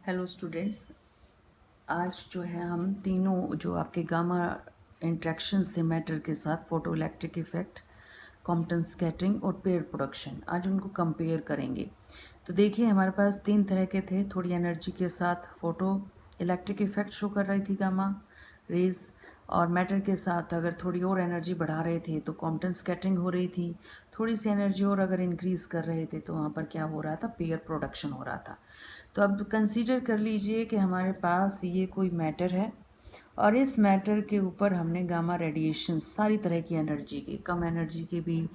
Hello students. आज जो है हम तीनों जो आपके गामा इंट्रैक्शंस थे मैटर के साथ, photo electric effect, Compton scattering और पेयर प्रोडक्शन, आज उनको कंपेयर करेंगे। तो देखिए हमारे पास तीन तरह के थे। थोड़ी एनर्जी के साथ फोटो इलेक्ट्रिक इफेक्ट शो कर रही थी गामा रेज, और मैटर के साथ अगर थोड़ी और एनर्जी बढ़ा रहे थे तो कॉम्पटन स्कैटरिंग हो रही थी। थोड़ी सी एनर्जी और अगर इंक्रीज़ कर रहे थे तो वहाँ पर क्या हो रहा था, पेयर प्रोडक्शन हो रहा था। तो अब कंसीडर कर लीजिए कि हमारे पास ये कोई मैटर है और इस मैटर के ऊपर हमने गामा रेडिएशन, सारी तरह की एनर्जी के, कम एनर्जी के भी,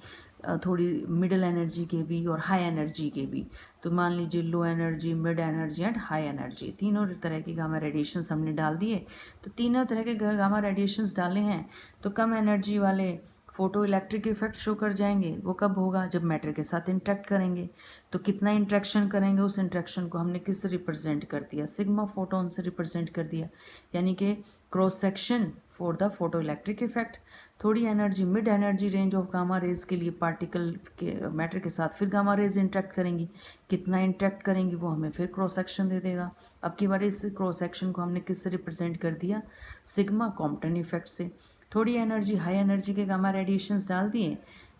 थोड़ी मिडिल एनर्जी के भी और हाई एनर्जी के भी। तो मान लीजिए low energy, mid energy and high energy, तीनों तरह की गामा रेडिएशंस हमने डाल दिए। तो तीनों तरह के गामा रेडिएशंस डाले हैं तो कम एनर्जी वाले फोटो इलेक्ट्रिक इफेक्ट शो कर जाएंगे। वो कब होगा, जब मैटर के साथ इंटरेक्ट करेंगे। तो कितना इंटरेक्शन करेंगे, उस इंटरेक्शन को हमने किससे रिप्रेजेंट कर दिया, सिग्मा फोटोन से रिप्रेजेंट कर दिया, यानी कि cross section for the photo electric effect. थोड़ी energy, mid energy range of gamma rays के लिए पार्टिकल के मैटर के साथ फिर गामा रेज इंटरेक्ट करेंगी। कितना इंटरेक्ट करेंगी वो हमें फिर क्रॉस सेक्शन दे देगा। अब की बार इस क्रॉस सेक्शन को हमने किससे रिप्रेजेंट कर दिया, सिग्मा कॉम्पटन इफेक्ट से। थोड़ी एनर्जी, हाई एनर्जी के गामा रेडिएशंस डाल दिए,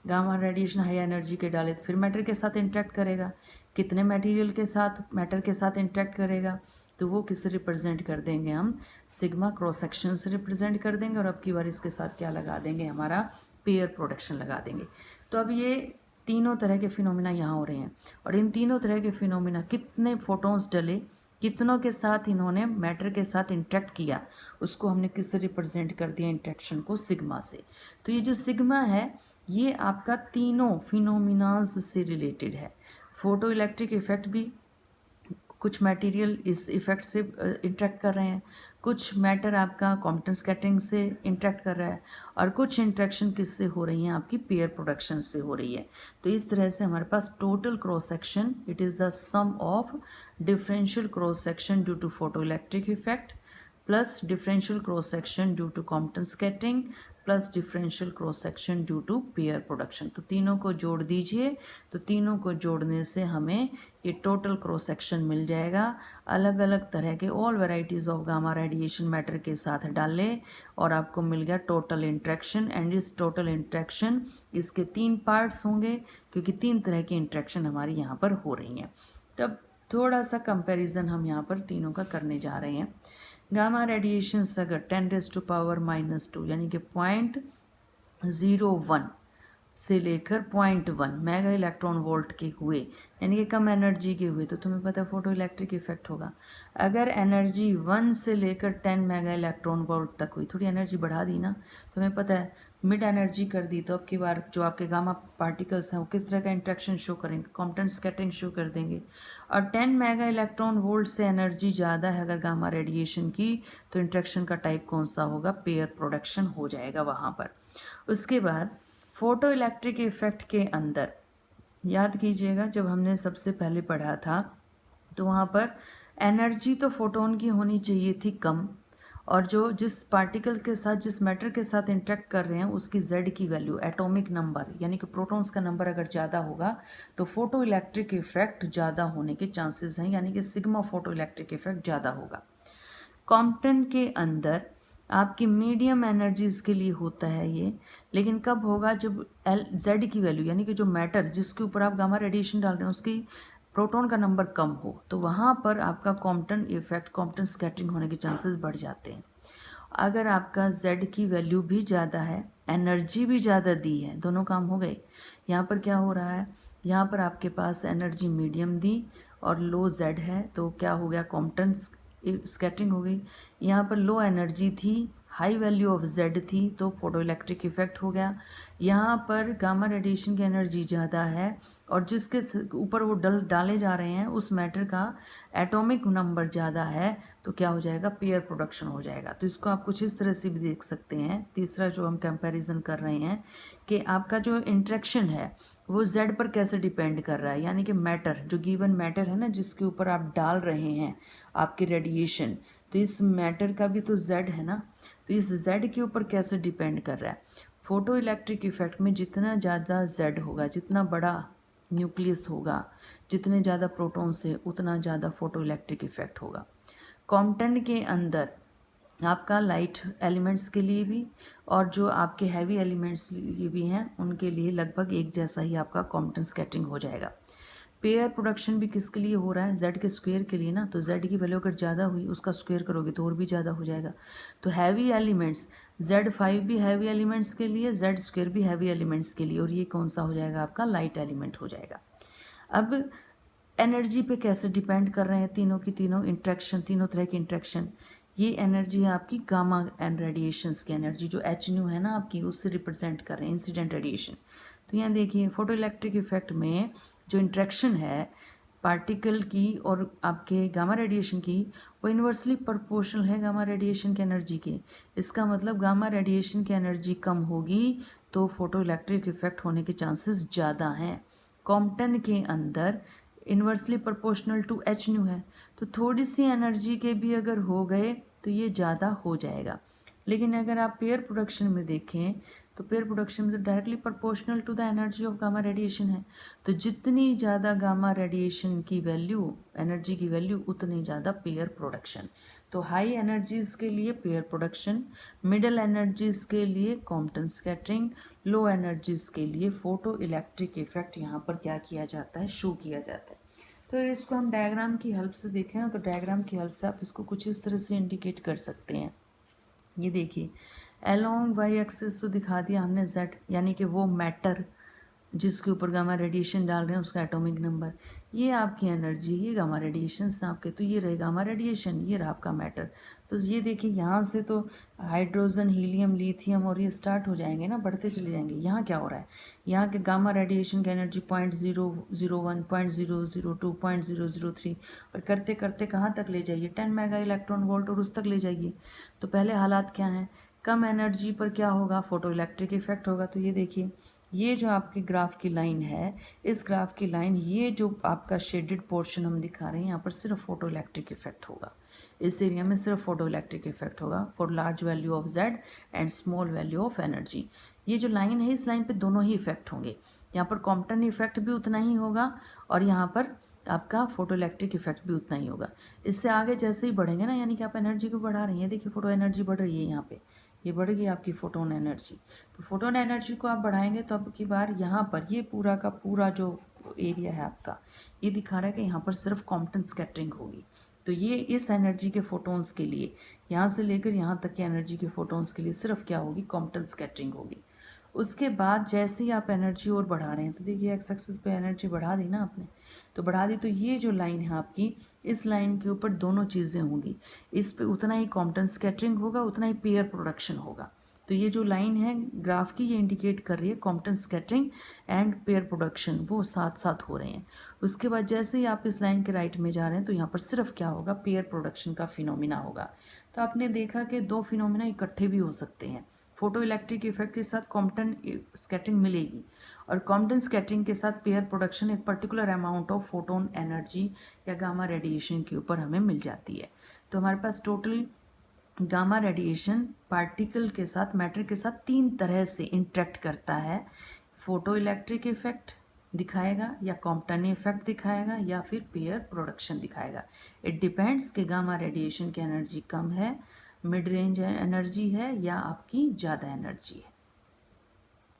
गामा रेडिएशन हाई एनर्जी के डाले तो फिर मैटर के साथ इंटरेक्ट करेगा। कितने मटेरियल के साथ, मैटर के साथ इंटरेक्ट करेगा, तो वो किससे रिप्रेजेंट कर देंगे, हम सिग्मा क्रॉस सेक्शन से रिप्रेजेंट कर देंगे। और अब की बार इसके साथ क्या लगा देंगे, हमारा पेयर प्रोडक्शन लगा देंगे। तो अब ये तीनों तरह के फिनोमिना यहाँ हो रहे हैं, और इन तीनों तरह के फिनोमिना, कितने फोटोन्स डले, कितनों के साथ इन्होंने मैटर के साथ इंटरेक्ट किया, उसको हमने किससे रिप्रेजेंट कर दिया, इंटरेक्शन को सिग्मा से। तो ये जो सिग्मा है ये आपका तीनों फिनोमिनाज से रिलेटेड है। फोटो इलेक्ट्रिक इफेक्ट भी, कुछ मटेरियल इस इफेक्ट से इंटरेक्ट कर रहे हैं, कुछ मैटर आपका कॉम्पटन स्कैटरिंग से इंटरेक्ट कर रहा है, और कुछ इंटरेक्शन किससे हो रही हैं, आपकी पेयर प्रोडक्शन से हो रही है। तो इस तरह से हमारे पास total cross section, it is the sum of differential cross section due to photo electric effect plus differential cross section due to Compton scattering plus differential cross section due to pair production. तो तीनों को जोड़ दीजिए, तो तीनों को जोड़ने से हमें ये टोटल क्रॉस सेक्शन मिल जाएगा। अलग अलग तरह के all varieties of gamma radiation matter के साथ डाले और आपको मिल गया टोटल इंट्रैक्शन। एंड इस टोटल इंट्रैक्शन, इसके तीन पार्ट्स होंगे क्योंकि तीन तरह की इंट्रैक्शन हमारी यहाँ पर हो रही हैं। तब थोड़ा सा कंपैरिजन हम यहाँ पर तीनों का करने जा रहे हैं। गामा रेडिएशन अगर 10⁻⁻2 यानी कि 0.01 से लेकर 0.1 मेगा इलेक्ट्रॉन वोल्ट के हुए, यानी कि कम एनर्जी के हुए, तो तुम्हें पता है फोटो इलेक्ट्रिक इफेक्ट होगा। अगर एनर्जी 1 से लेकर 10 मेगा इलेक्ट्रॉन वोल्ट तक हुई, थोड़ी एनर्जी बढ़ा दी ना, तुम्हें पता है मिड एनर्जी कर दी, तो अब की बार जो आपके गामा पार्टिकल्स हैं वो किस तरह का इंट्रैक्शन शो करेंगे, कॉम्पटन स्कैटरिंग शो कर देंगे। और 10 मेगा इलेक्ट्रॉन वोल्ट से एनर्जी ज़्यादा है अगर गामा रेडिएशन की, तो इंट्रैक्शन का टाइप कौन सा होगा, पेयर प्रोडक्शन हो जाएगा वहाँ पर। उसके बाद फोटो इलेक्ट्रिक इफेक्ट के अंदर याद कीजिएगा, जब हमने सबसे पहले पढ़ा था तो वहाँ पर एनर्जी तो फोटोन की होनी चाहिए थी कम, और जो जिस पार्टिकल के साथ, जिस मैटर के साथ इंटरेक्ट कर रहे हैं उसकी जेड की वैल्यू, एटॉमिक नंबर यानी कि प्रोटॉन्स का नंबर अगर ज़्यादा होगा तो फोटो इलेक्ट्रिक इफेक्ट ज़्यादा होने के चांसेस हैं, यानी कि सिग्मा फोटो इलेक्ट्रिक इफेक्ट ज़्यादा होगा। कॉम्पटन के अंदर आपकी मीडियम एनर्जीज के लिए होता है ये, लेकिन कब होगा, जब एल जेड की वैल्यू, यानी कि जो मैटर जिसके ऊपर आप गामा रेडिएशन डाल रहे हैं उसकी प्रोटॉन का नंबर कम हो, तो वहाँ पर आपका कॉम्पटन इफेक्ट, कॉम्पटन स्कैटरिंग होने के चांसेस बढ़ जाते हैं। अगर आपका जेड की वैल्यू भी ज़्यादा है, एनर्जी भी ज़्यादा दी है, दोनों काम हो गए। यहाँ पर क्या हो रहा है, यहाँ पर आपके पास एनर्जी मीडियम दी और लो जेड है, तो क्या हो गया, कॉम्पटन स्कैटरिंग हो गई। यहाँ पर लो एनर्जी थी, हाई वैल्यू ऑफ जेड थी, तो फोटो इलेक्ट्रिक इफेक्ट हो गया। यहाँ पर गामा रेडिएशन की एनर्जी ज़्यादा है और जिसके ऊपर वो डाले जा रहे हैं उस मैटर का एटॉमिक नंबर ज़्यादा है, तो क्या हो जाएगा, पेयर प्रोडक्शन हो जाएगा। तो इसको आप कुछ इस तरह से भी देख सकते हैं। तीसरा जो हम कंपैरिजन कर रहे हैं कि आपका जो इंट्रैक्शन है वो जेड पर कैसे डिपेंड कर रहा है, यानी कि मैटर, जो गिवन मैटर है ना जिसके ऊपर आप डाल रहे हैं आपके रेडिएशन, तो इस मैटर का भी तो जेड है ना, तो इस जेड के ऊपर कैसे डिपेंड कर रहा है। फोटो इलेक्ट्रिक इफेक्ट में जितना ज़्यादा जेड होगा, जितना बड़ा न्यूक्लियस होगा, जितने ज़्यादा प्रोटॉन्स है उतना ज़्यादा फोटो इलेक्ट्रिक इफेक्ट होगा। कॉम्पटन के अंदर आपका लाइट एलिमेंट्स के लिए भी और जो आपके हैवी एलिमेंट्स लिए भी हैं उनके लिए लगभग एक जैसा ही आपका कॉम्पटन स्कैटरिंग हो जाएगा। पेयर प्रोडक्शन भी किसके लिए हो रहा है, जेड के स्क्वायर के लिए ना, तो जेड की वैल्यू अगर ज़्यादा हुई उसका स्क्वायर करोगे तो और भी ज़्यादा हो जाएगा। तो हैवी एलिमेंट्स Z5 भी हैवी एलिमेंट्स के लिए, जेड स्क्वायर भी हैवी एलिमेंट्स के लिए, और ये कौन सा हो जाएगा आपका लाइट एलिमेंट हो जाएगा। अब एनर्जी पे कैसे डिपेंड कर रहे हैं तीनों की तीनों इंट्रैक्शन, तीनों तरह की इंट्रैक्शन। ये एनर्जी है आपकी गामा एंड रेडिएशंस की एनर्जी, जो एच न्यू है ना आपकी, उससे रिप्रेजेंट कर रहे हैं इंसिडेंट रेडिएशन। तो यहाँ देखिए फोटो इलेक्ट्रिक इफेक्ट में जो इंट्रैक्शन है पार्टिकल की और आपके गामा रेडिएशन की, वो इन्वर्सली प्रोपोर्शनल है गामा रेडिएशन की एनर्जी के। इसका मतलब गामा रेडिएशन की एनर्जी कम होगी तो फोटो इलेक्ट्रिक इफेक्ट होने के चांसेस ज़्यादा हैं। कॉम्पटन के अंदर inversely proportional to H nu है, तो थोड़ी सी एनर्जी के भी अगर हो गए तो ये ज़्यादा हो जाएगा। लेकिन अगर आप पेयर प्रोडक्शन में देखें तो पेयर प्रोडक्शन में तो directly proportional to the energy of gamma radiation है। तो जितनी ज़्यादा गामा रेडिएशन की वैल्यू, एनर्जी की वैल्यू, उतनी ज़्यादा पेयर प्रोडक्शन। तो हाई एनर्जीज़ के लिए पेयर प्रोडक्शन, मिडल एनर्जीज़ के लिए कॉम्पटन स्कैटरिंग, लो एनर्जीज़ के लिए फोटो इलेक्ट्रिक इफेक्ट यहाँ पर क्या किया जाता है, शो किया जाता है। तो इसको हम डायग्राम की हेल्प से देखें ना, तो डायग्राम की हेल्प से आप इसको कुछ इस तरह से इंडिकेट कर सकते हैं। ये देखिए अलोंग वाई एक्सिस तो दिखा दिया हमने जेड, यानी कि वो मैटर जिसके ऊपर गामा रेडिएशन डाल रहे हैं उसका एटॉमिक नंबर। ये आपकी एनर्जी, ये गामा रेडिएशन आपके, तो ये रहे गामा रेडिएशन, ये रहा आपका मैटर। तो ये देखिए यहाँ से तो हाइड्रोजन, हीलियम, लिथियम और ये स्टार्ट हो जाएंगे ना, बढ़ते चले जाएंगे। यहाँ क्या हो रहा है, यहाँ के गामा रेडिएशन की एनर्जी 0.001, 0.002, 0.003 और करते करते कहाँ तक ले जाइए, 10 मेगा इलेक्ट्रॉन वोल्ट और उस तक ले जाइए। तो पहले हालात क्या हैं, कम एनर्जी पर क्या होगा, फोटो इलेक्ट्रिक इफेक्ट होगा। तो ये देखिए ये जो आपकी ग्राफ की लाइन है, इस ग्राफ की लाइन, ये जो आपका शेडेड पोर्शन हम दिखा रहे हैं, यहाँ पर सिर्फ फोटो इलेक्ट्रिक इफेक्ट होगा। इस एरिया में सिर्फ फोटो इलेक्ट्रिक इफेक्ट होगा for large value of Z and small value of energy. ये जो लाइन है, इस लाइन पे दोनों ही इफेक्ट होंगे। यहाँ पर कॉम्पटन इफेक्ट भी उतना ही होगा और यहाँ पर आपका फोटो इलेक्ट्रिक इफेक्ट भी उतना ही होगा। इससे आगे जैसे ही बढ़ेंगे ना, यानी कि आप एनर्जी को बढ़ा रही हैं, देखिए फोटो एनर्जी बढ़ रही है, यहाँ पे ये बढ़ गई आपकी फोटोन एनर्जी। तो फोटोन एनर्जी को आप बढ़ाएंगे तो अब की बार यहाँ पर ये पूरा का पूरा जो एरिया है आपका, ये दिखा रहा है कि यहाँ पर सिर्फ कॉम्पटन स्कैटरिंग होगी। तो ये इस एनर्जी के फोटोन्स के लिए, यहाँ से लेकर यहाँ तक के एनर्जी के फोटोन्स के लिए सिर्फ क्या होगी, कॉम्पटन स्कैटरिंग होगी। उसके बाद जैसे ही आप एनर्जी और बढ़ा रहे हैं, तो देखिए एक्स एक्सिस पे एनर्जी बढ़ा दी ना आपने, तो बढ़ा दी, तो ये जो लाइन है आपकी, इस लाइन के ऊपर दोनों चीज़ें होंगी। इस पे उतना ही कॉम्पटन स्कैटरिंग होगा, उतना ही पेयर प्रोडक्शन होगा। तो ये जो लाइन है ग्राफ की, ये इंडिकेट कर रही है Compton scattering and pair production, वो साथ साथ हो रहे हैं। उसके बाद जैसे ही आप इस लाइन के राइट में जा रहे हैं, तो यहाँ पर सिर्फ क्या होगा, पेयर प्रोडक्शन का फिनोमिना होगा। तो आपने देखा कि दो फिनोमिना इकट्ठे भी हो सकते हैं, फोटो इलेक्ट्रिक इफेक्ट के साथ कॉम्पटन स्कैटरिंग मिलेगी और कॉम्पटन स्कैटरिंग के साथ पेयर प्रोडक्शन, एक particular amount of photon energy या गामा रेडिएशन के ऊपर हमें मिल जाती है। तो हमारे पास टोटल गामा रेडिएशन पार्टिकल के साथ, मैटर के साथ तीन तरह से इंटरेक्ट करता है। फोटो इलेक्ट्रिक इफेक्ट दिखाएगा या कॉम्पटन इफेक्ट दिखाएगा या फिर पेयर प्रोडक्शन दिखाएगा। इट डिपेंड्स कि गामा रेडिएशन की एनर्जी कम है, मिड रेंज एनर्जी है या आपकी ज़्यादा एनर्जी है।